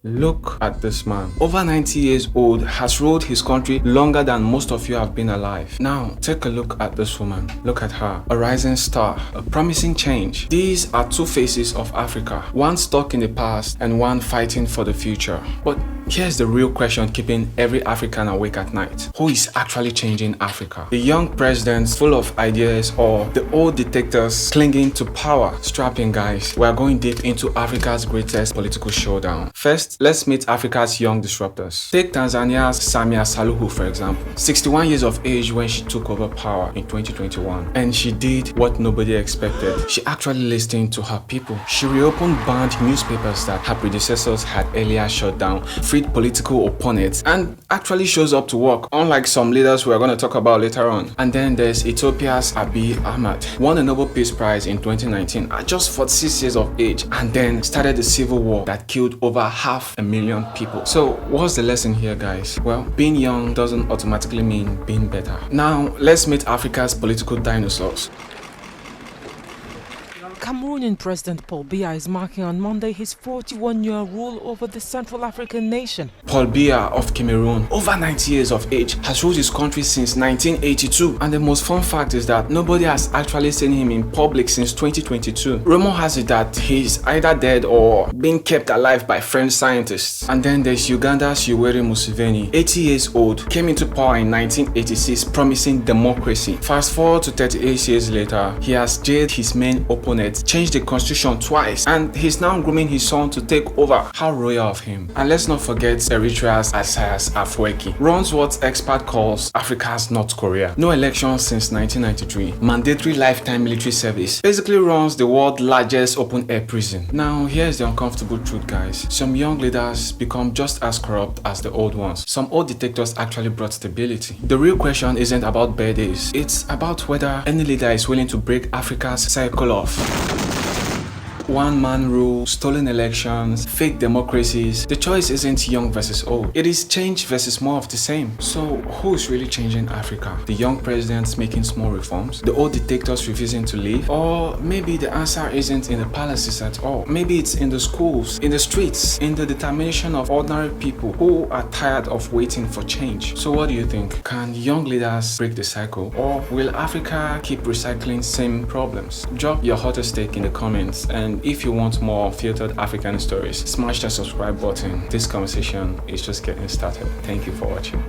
Look at this man. Over 90 years old, has ruled his country longer than most of you have been alive. Now, take a look at this woman. Look at her. A rising star, a promising change. These are two faces of Africa. One stuck in the past and one fighting for the future. But here's the real question keeping every African awake at night. Who is actually changing Africa? The young presidents full of ideas or the old dictators clinging to power? Strap in, guys. We are going deep into Africa's greatest political showdown. First, let's meet Africa's young disruptors. Take Tanzania's Samia Suluhu, for example. 61 years of age when she took over power in 2021. And she did what nobody expected. She actually listened to her people. She reopened banned newspapers that her predecessors had earlier shut down, freed political opponents, and actually shows up to work, unlike some leaders we are going to talk about later on. And then there's Ethiopia's Abiy Ahmed. Won a Nobel Peace Prize in 2019 at just 46 years of age, and then started the civil war that killed over 500,000 people. So what's the lesson here, guys? Well, being young doesn't automatically mean being better. Now, let's meet Africa's political dinosaurs. Cameroonian President Paul Biya is marking on Monday his 41-year rule over the Central African nation. Paul Biya of Cameroon, over 90 years of age, has ruled his country since 1982. And the most fun fact is that nobody has actually seen him in public since 2022. Rumor has it that he's either dead or being kept alive by French scientists. And then there's Uganda's Yoweri Museveni, 80 years old, came into power in 1986 promising democracy. Fast forward to 38 years later, he has jailed his main opponent, changed the constitution twice, and he's now grooming his son to take over. How royal of him. And let's not forget Eritrea's Isaias Afwerki, runs what expert calls Africa's North Korea. No elections since 1993, mandatory lifetime military service, basically runs the world's largest open-air prison. Now here's the uncomfortable truth, guys. Some young leaders become just as corrupt as the old ones. Some old dictators actually brought stability. The real question isn't about bad days, it's about whether any leader is willing to break Africa's cycle of one-man rule, stolen elections, fake democracies. The choice isn't young versus old. It is change versus more of the same. So who's really changing Africa? The young presidents making small reforms? The old dictators refusing to leave? Or maybe the answer isn't in the palaces at all. Maybe it's in the schools, in the streets, in the determination of ordinary people who are tired of waiting for change. So what do you think? Can young leaders break the cycle? Or will Africa keep recycling same problems? Drop your hottest take in the comments, and if you want more filtered African stories, smash that subscribe button. This conversation is just getting started. Thank you for watching.